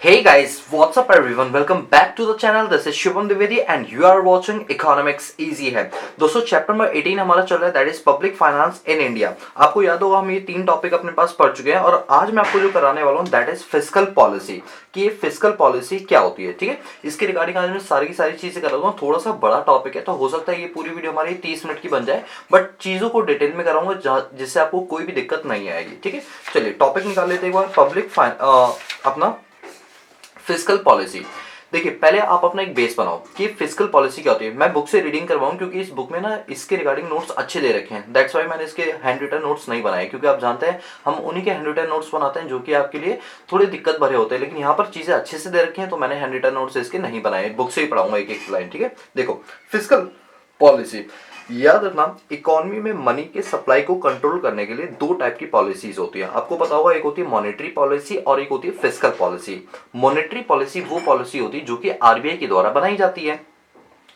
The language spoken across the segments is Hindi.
Hey guys, what's up everyone? Welcome back to the channel. This is Shubham Dwivedi and you are watching Economics Easy है। दोस्तों चैप्टर नंबर 18 हमारा चल रहा है, that is public finance in India. आपको याद होगा हम ये तीन टॉपिक अपने पास पढ़ चुके हैं और आज मैं आपको जो कराने वाला हूँ दैट इज फिस्कल पॉलिसी, कि ये फिस्कल पॉलिसी क्या होती है। ठीक है, इसके रिगार्डिंग आज मैं सारी की सारी चीजें कराऊंगा। थोड़ा सा बड़ा टॉपिक है तो हो सकता है ये पूरी वीडियो हमारी 30 मिनट की बन जाए, बट चीजों को डिटेल में कराऊंगा जिससे आपको कोई भी दिक्कत नहीं आएगी। ठीक है, चलिए टॉपिक निकाल लेते हैं एक बार। अपना फिस्कल पॉलिसी। देखिए पहले आप अपना एक बेस बनाओ कि फिस्कल पॉलिसी क्या होती है। मैं बुक से रीडिंग करवाऊं क्योंकि इस बुक में ना इसके रिगार्डिंग नोट्स अच्छे दे रखे हैं, दैट्स वाई मैंने इसके हैंड रिटन नोट्स नहीं बनाए, क्योंकि आप जानते हैं हम उन्हीं के हैंड रिटन नोट्स बनाते हैं जो कि आपके लिए थोड़ी दिक्कत भरे होते हैं, लेकिन यहाँ पर चीजें अच्छे से दे रखी हैं तो मैंने हैंड रिटन नोट्स इसके नहीं बनाए, बुक से ही पढ़ाऊंगा एक एक लाइन। ठीक है, देखो फिस्कल पॉलिसी, याद रखना इकोनॉमी में मनी के सप्लाई को कंट्रोल करने के लिए दो टाइप की पॉलिसीज होती है। आपको पता होगा एक होती है मॉनेटरी पॉलिसी और एक होती है फिस्कल पॉलिसी। मॉनेटरी पॉलिसी वो पॉलिसी होती है जो कि आरबीआई के द्वारा बनाई जाती है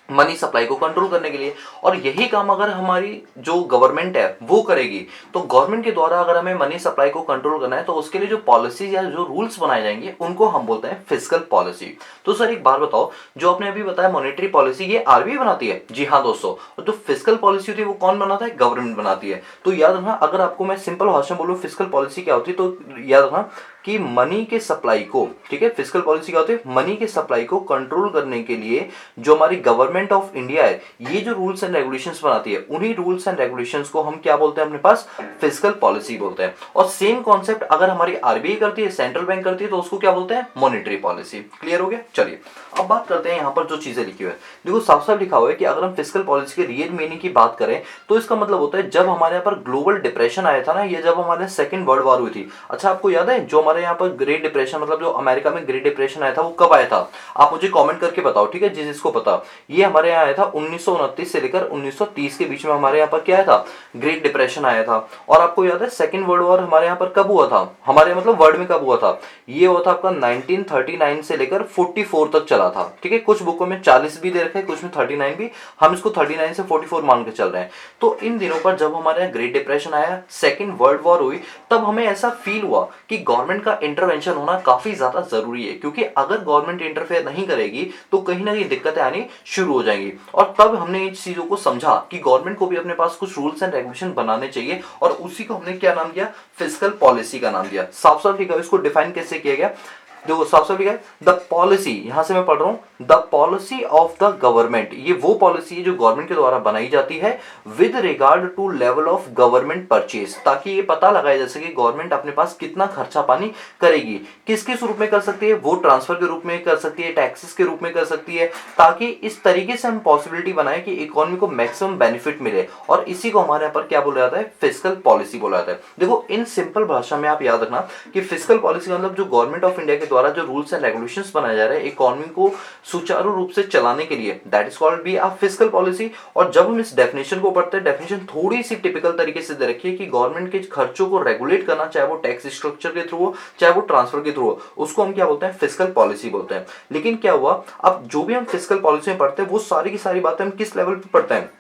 मनी सप्लाई को कंट्रोल करने के लिए, और यही काम अगर हमारी जो गवर्नमेंट है वो करेगी तो गवर्नमेंट के द्वारा अगर हमें मनी सप्लाई को कंट्रोल करना है तो उसके लिए जो पॉलिसीज या जो रूल्स बनाए जाएंगे उनको हम बोलते हैं फिस्कल पॉलिसी। तो सर एक बार बताओ, जो आपने अभी बताया मॉनेटरी पॉलिसी ये आरबीआई बनाती है? जी हाँ दोस्तों। और जो फिस्कल पॉलिसी होती है वो कौन बनाता है? गवर्नमेंट बनाती है। तो याद रखना, अगर आपको मैं सिंपल भाषा में बोलूँ फिस्कल पॉलिसी क्या होती है तो याद रखना कि मनी के सप्लाई को, ठीक है, फिस्कल पॉलिसी क्या होती है? मनी के सप्लाई को कंट्रोल करने के लिए जो हमारी गवर्नमेंट ऑफ इंडिया है ये जो रूल्स एंड रेगुलेशंस बनाती है उन्हीं रूल्स एंड रेगुलेशंस को हम क्या बोलते हैं अपने पास? फिस्कल पॉलिसी बोलते हैं। और सेम कॉन्सेप्ट अगर हमारी आरबीआई करती है, सेंट्रल बैंक करती है, तो उसको क्या बोलते हैं? Monetary policy. क्लियर हो गया? चलिए अब बात करते हैं यहाँ पर जो चीजें लिखी हुई है। देखो साफ साफ लिखा हुआ है कि अगर हम फिस्कल पॉलिसी के रियल मीनिंग की बात करें तो इसका मतलब होता है जब हमारे यहाँ पर ग्लोबल डिप्रेशन आया था ना, ये जब हमारे सेकंड वर्ल्ड वॉर हुई थी। अच्छा आपको याद है जो हमारे यहाँ पर ग्रेट डिप्रेशन, मतलब जो अमेरिका में ग्रेट डिप्रेशन आया था वो कब आया था? आप मुझे कमेंट करके बताओ, ठीक है, जिसको पता। ये हमारे यहाँ आया था 1929 से लेकर 1930 के बीच में हमारे यहाँ पर क्या आया था? ग्रेट डिप्रेशन आया था। और आपको याद है सेकंड वर्ल्ड वॉर हमारे यहाँ पर कब हुआ था? हमारे मतलब वर्ल्ड में कब हुआ था? ये हुआ था आपका 1939 से लेकर 44 तक चला था। ठीक है, कुछ बुकों में 40 भी दे रखा है, कुछ में 39 भी, हम इसको 39 से 44 मान के चल रहे हैं। तो इन दिनों पर जब हमारे यहाँ ग्रेट डिप्रेशन आया, सेकंड वर्ल्ड वॉर हुई, तब हमें ऐसा फील हुआ कि गवर्नमेंट का इंटरवेंशन होना काफी ज्यादा जरूरी है, क्योंकि अगर गवर्नमेंट इंटरफेयर नहीं करेगी तो कहीं ना कहीं दिक्कतें आनी शुरू हो जाएंगी। और तब हमने इन चीजों को समझा कि गवर्नमेंट को भी अपने पास कुछ रूल्स एंड रेगुलेशन बनाने चाहिए, और उसी को हमने क्या नाम दिया? फिस्कल पॉलिसी का नाम दिया। साफ साफ लिखा है, इसको डिफाइन कैसे किया गया? देखो साफ साफ लिखा है द पॉलिसी, यहां से मैं पढ़ रहा हूं, the policy of the government. ये वो पॉलिसी है जो गवर्नमेंट के द्वारा बनाई जाती है with regard to level of government purchase, ताकि ये पता लगाया जा सके गवर्नमेंट अपने पास कितना खर्चा पानी करेगी। किस किस रूप में कर सकती है? वो ट्रांसफर के रूप में कर सकती है, टैक्सेस के रूप में कर सकती है, ताकि इस तरीके से हम पॉसिबिलिटी बनाए कि इकोनॉमी को मैक्सिमम बेनिफिट मिले। और इसी को हमारे यहाँ पर क्या बोला जाता है? फिस्कल पॉलिसी बोला जाता है। देखो इन सिंपल भाषा में आप याद रखना कि फिस्कल पॉलिसी का मतलब जो गवर्नमेंट ऑफ इंडिया के द्वारा जो रूल्स एंड रेगुलेशंस बनाए जा रहे हैं इकोनॉमी को सुचारू रूप से चलाने के लिए, that is called be a fiscal policy. और जब हम इस डेफिनेशन को पढ़ते हैं, डेफिनेशन थोड़ी सी टिपिकल तरीके से दे रखी है कि गवर्नमेंट के खर्चों को रेगुलेट करना, चाहे वो टैक्स स्ट्रक्चर के थ्रू हो चाहे वो ट्रांसफर के थ्रू हो, उसको हम क्या बोलते हैं? फिस्कल पॉलिसी बोलते हैं। लेकिन क्या हुआ, अब जो भी हम फिस्कल पॉलिसी में पढ़ते हैं वो सारी की सारी बातें हम किस लेवल पे पढ़ते हैं?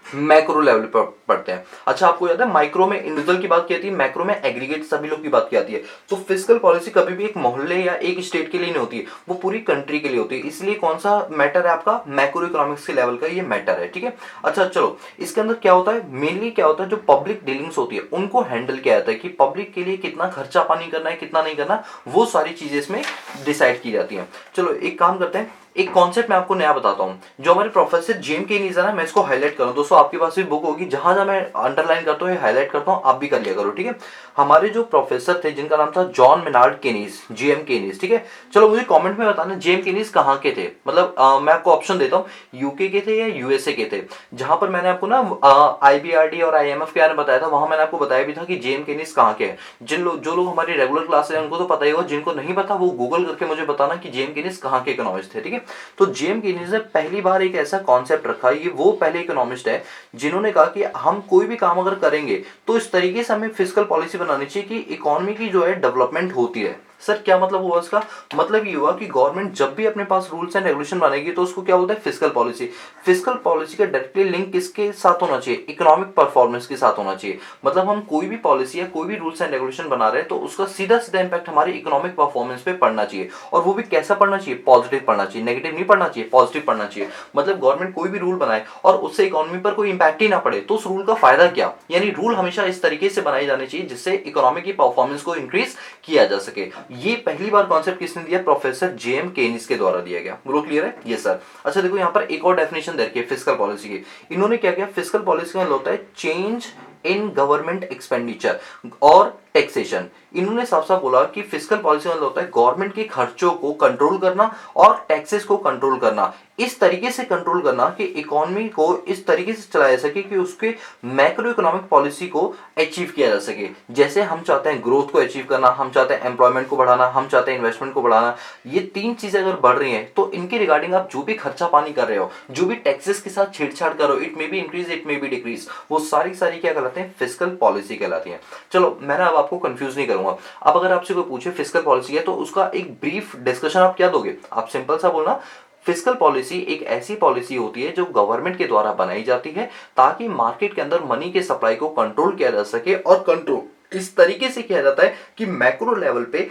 मैक्रो लेवल पर पढ़ते हैं। अच्छा आपको याद है माइक्रो में इंडिविजुअल की बात की जाती है, मैक्रो में एग्रीगेट सभी लोग की बात की जाती है। तो फिस्कल पॉलिसी कभी भी एक मोहल्ले या एक स्टेट के लिए नहीं होती है, वो पूरी कंट्री के लिए होती है। इसलिए कौन सा मैटर है आपका? मैक्रो इकोनॉमिक्स के लेवल का ये मैटर है। ठीक है, अच्छा चलो इसके अंदर क्या होता है, मेनली क्या होता है, जो पब्लिक डीलिंग्स होती है उनको हैंडल किया जाता है कि पब्लिक के लिए कितना खर्चा पानी करना है, कितना नहीं करना, वो सारी चीजें इसमें डिसाइड की जाती है। चलो एक काम करते हैं, एक कॉन्सेप्ट मैं आपको नया बताता हूं जो हमारे प्रोफेसर जेम केनीज है ना, मैं इसको हाईलाइट करूं। दोस्तों आपके पास भी बुक होगी, जहां जहां मैं अंडरलाइन करता हूं हाईलाइट करता हूं, आप भी कर लिया करो। ठीक है, हमारे जो प्रोफेसर थे जिनका नाम था John Maynard Kaynes, JM Kaynes. ठीक है, चलो मुझे कमेंट में बताना जेएम केनीज कहां के थे, मतलब मैं आपको ऑप्शन देता हूं, यूके के थे या यूएसए के थे। जहां पर मैंने आपको ना आईबीआरडी और आईएमएफ के बारे में बताया था, वहां मैंने आपको बताया भी था कि जेएम केनीज कहां के हैं। जो लोग हमारी रेगुलर क्लास है उनको तो पता ही होगा, जिनको नहीं पता वो गूगल करके मुझे बताना कि जेएम केनीज कहां के इकोनॉमिस्ट थे। ठीक है, तो जेएम केनीज ने पहली बार एक ऐसा कॉन्सेप्ट रखा, ये वो पहले इकोनॉमिस्ट है जिन्होंने कहा कि हम कोई भी काम अगर करेंगे तो इस तरीके से हमें फिस्कल पॉलिसी बनानी चाहिए कि इकोनॉमी की जो है डेवलपमेंट होती है। सर क्या मतलब हुआ इसका? मतलब ये हुआ कि गवर्नमेंट जब भी अपने पास रूल्स एंड रेगुलेशन बनाएगी तो उसको क्या बोलते हैं? Fiscal policy. फिस्कल पॉलिसी का डायरेक्टली लिंक किसके साथ होना चाहिए? इकोनॉमिक परफॉर्मेंस के साथ होना चाहिए। मतलब हम कोई भी पॉलिसी या कोई भी रूल्स एंड रेगुलेशन बना रहे हैं तो उसका सीधा सीधा इंपैक्ट हमारी इकोनॉमिक परफॉर्मेंस पे पड़ना चाहिए, और वो भी कैसा पड़ना चाहिए? पॉजिटिव पड़ना चाहिए, नेगेटिव नहीं पड़ना चाहिए, पॉजिटिव पड़ना चाहिए। मतलब गवर्नमेंट कोई भी रूल बनाए और उससे इकोनॉमी पर कोई इंपैक्ट ही ना पड़े तो उस रूल का फायदा क्या? यानी रूल हमेशा इस तरीके से बनाए जाने चाहिए जिससे इकोनॉमी की परफॉर्मेंस को इंक्रीज किया जा सके। ये पहली बार कॉन्सेप्ट किसने दिया? प्रोफेसर जेएम केनिस के द्वारा दिया गया। बोलो क्लियर है? ये सर। अच्छा देखो यहाँ पर एक और डेफिनेशन दे रखी है फिस्कल पॉलिसी की। इन्होंने क्या किया? फिस्कल पॉलिसी का मतलब होता है चेंज इन गवर्नमेंट एक्सपेंडिचर और टैक्सेशन। इन्होंने साफ साफ बोला कि फिस्कल पॉलिसी मतलब होता है गवर्नमेंट के खर्चों को कंट्रोल करना और टैक्सेस को कंट्रोल करना, इस तरीके से कंट्रोल करना कि इकोनॉमी को इस तरीके से चलाया जा सके कि उसके मैक्रो इकोनॉमिक पॉलिसी को अचीव किया जा सके। जैसे हम चाहते हैं ग्रोथ को अचीव करना, हम चाहते हैं एम्प्लॉयमेंट को बढ़ाना, हम चाहते हैं इन्वेस्टमेंट को बढ़ाना। ये तीन चीजें अगर बढ़ रही हैं तो इनके रिगार्डिंग आप जो भी खर्चा पानी कर रहे हो, जो भी टैक्सेस के साथ छेड़छाड़ करो, it may be increase it may be decrease, वो सारी सारी क्या कहलाते हैं? फिस्कल पॉलिसी कहलाती है। चलो मैं ना अब आपको कंफ्यूज नहीं करूंगा। अब अगर आपसे कोई पूछे फिस्कल पॉलिसी है तो उसका एक ब्रीफ डिस्कशन आप क्या दोगे? आप सिंपल सा बोलना, फिस्कल पॉलिसी एक ऐसी पॉलिसी होती है जो गवर्नमेंट के द्वारा बनाई जाती है ताकि मार्केट के अंदर मनी के सप्लाई को कंट्रोल किया जा सके, और कंट्रोल इस तरीके से किया जाता है कि मैक्रो लेवल पे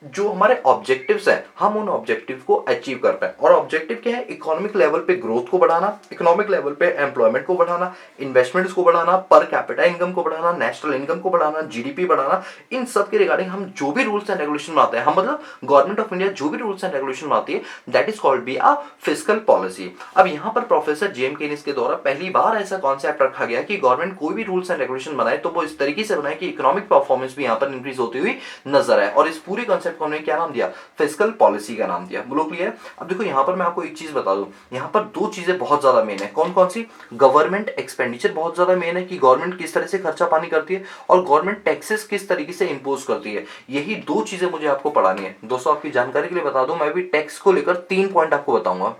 जो हमारे ऑब्जेक्टिव्स हैं हम उन ऑब्जेक्टिव को अचीव कर पाए। और ऑब्जेक्टिव क्या है? इकोनॉमिक लेवल पे ग्रोथ को बढ़ाना, इकोनॉमिक लेवल पे एम्प्लॉयमेंट को बढ़ाना, इन्वेस्टमेंट्स को बढ़ाना, पर कैपिटा इनकम को बढ़ाना, नेशनल इनकम को बढ़ाना, जीडीपी बढ़ाना। इन सब के रिगार्डिंग हम जो भी रूल्स एंड रेगुलेशन बनाते हैं, हम मतलब गवर्नमेंट ऑफ इंडिया जो भी रूल्स एंड रेगुलेशन बनाती है, that is called be a fiscal policy. अब यहाँ पर प्रोफेसर जेएम केनिस के द्वारा पहली बार ऐसा कॉन्सेप्ट रखा गया कि गवर्नमेंट कोई भी रूल्स एंड रेगुलेशन बनाए तो वो इस तरीके से बनाए कि इकोनॉमिक परफॉर्मेंस भी यहाँ पर इंक्रीज होती हुई नजर आए, और इस पूरे कॉन्सेप्ट को हमने क्या नाम दिया? फिस्कल पॉलिसी का नाम दिया। बोलो क्लियर? अब देखो यहाँ पर मैं आपको एक चीज बता दूं, यहाँ पर दो चीजें बहुत ज्यादा मेन है। कौन कौन सी? गवर्नमेंट एक्सपेंडिचर बहुत ज्यादा मेन है कि गवर्नमेंट किस तरह से खर्चा पानी करती है, और गवर्नमेंट टैक्सेस किस तरीके से इंपोज करती है। यही दो चीजें मुझे आपको पढ़ानी है। दोस्तों आपकी जानकारी के लिए बता दूं, मैं भी टैक्स को लेकर 3 पॉइंट आपको बताऊंगा।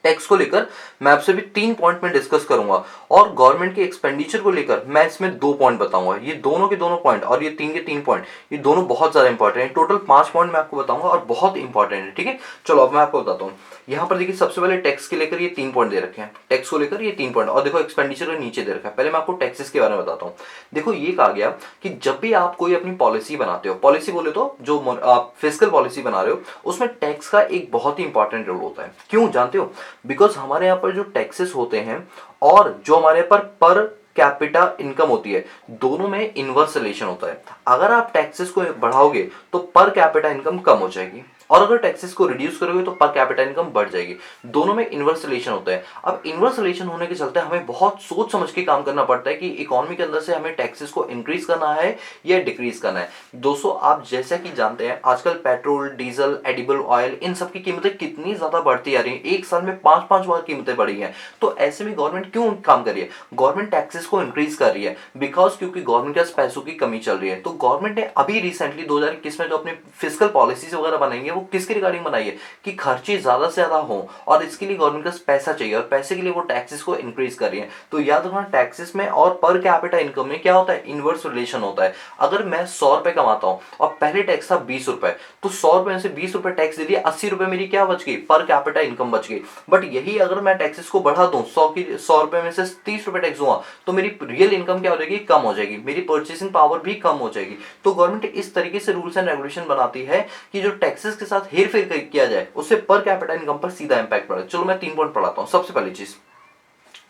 टैक्स को लेकर मैं आपसे भी 3 पॉइंट में डिस्कस करूंगा, और गवर्नमेंट के एक्सपेंडिचर को लेकर मैं इसमें 2 पॉइंट बताऊंगा। ये दोनों के दोनों पॉइंट और ये 3 के 3 पॉइंट, ये दोनों बहुत ज्यादा इंपॉर्टेंट है। टोटल 5 पॉइंट मैं आपको बताऊंगा और बहुत इंपॉर्टेंट है। ठीक है, चलो अब मैं आपको बताता हूँ। यहाँ पर देखिए सबसे पहले टैक्स के लेकर ये 3 पॉइंट दे रखे हैं, टैक्स को लेकर ये 3 पॉइंट, और देखो एक्सपेंडिचर के नीचे दे रखा है। पहले मैं आपको टैक्सेस के बारे में बताता हूँ। देखो ये कहा गया कि जब भी आप कोई अपनी पॉलिसी बनाते हो, पॉलिसी बोले तो जो आप फिस्कल पॉलिसी बना रहे हो, उसमें टैक्स का एक बहुत ही इंपॉर्टेंट रोल होता है। क्यों जानते हो? बिकॉज हमारे यहाँ पर जो टैक्सेस होते हैं और जो हमारे पर कैपिटा इनकम होती है, दोनों में इनवर्स रिलेशन होता है। अगर आप टैक्सेस को बढ़ाओगे तो पर कैपिटा इनकम कम हो जाएगी, और अगर टैक्सेस को रिड्यूस करोगे तो पर कैपिटा इनकम बढ़ जाएगी। दोनों में इनवर्स रिलेशन होता है। अब इनवर्स रिलेशन होने के चलते हमें बहुत सोच समझ के काम करना पड़ता है कि इकोनॉमी के अंदर से हमें टैक्सेस को इंक्रीज करना है या डिक्रीज करना है। दोस्तों आप जैसा कि जानते हैं आजकल पेट्रोल, डीजल, एडिबल ऑयल, इन सब की कीमतें कितनी ज्यादा बढ़ती आ रही है। एक साल में 5-5 बार कीमतें बढ़ी हैं। तो ऐसे में गवर्नमेंट क्यों काम कर रही है? गवर्नमेंट टैक्सेस को इंक्रीज कर रही है बिकॉज क्योंकि गवर्नमेंट के पास पैसों की कमी चल रही है। तो गवर्नमेंट ने अभी रिसेंटली 2021 में जो अपने फिस्कल पॉलिसीज वगैरह बनाएंगे वो किसके रिगार्डिंग बनाई है? कि खर्चे ज्यादा से ज्यादा हो, और इसके लिए गवर्नमेंट के पास पैसा चाहिए, और पैसे के लिए वो टैक्सेस को इंक्रीज कर रही है। तो याद रखना टैक्सेस में और पर कैपिटा इनकम में क्या होता है? इनवर्स रिलेशन होता है। अगर मैं 100 रुपए कमाता हूं और पहले टैक्स था 20 रुपए, तो 100 रुपए में से 20 रुपए टैक्स दे दिया, 80 रुपए मेरी क्या बच गई? पर कैपिटा इनकम बच गई। बट यही अगर मैं टैक्सेस को बढ़ा दूं, 100 रुपए में से 30 रुपए टैक्स दूंगा, तो मेरी रियल इनकम क्या हो जाएगी? कम हो जाएगी, मेरी परचेसिंग पावर भी कम हो जाएगी। तो गवर्नमेंट इस तरीके से रूल्स एंड रेगुलेशन बनाती है कि जो टैक्सेस के साथ हेर फेर किया जाए उससे पर कैपिटा इनकम पर सीधा इंपैक्ट पड़े। चलो मैं 3 पॉइंट पढ़ाता हूं। सबसे पहली चीज,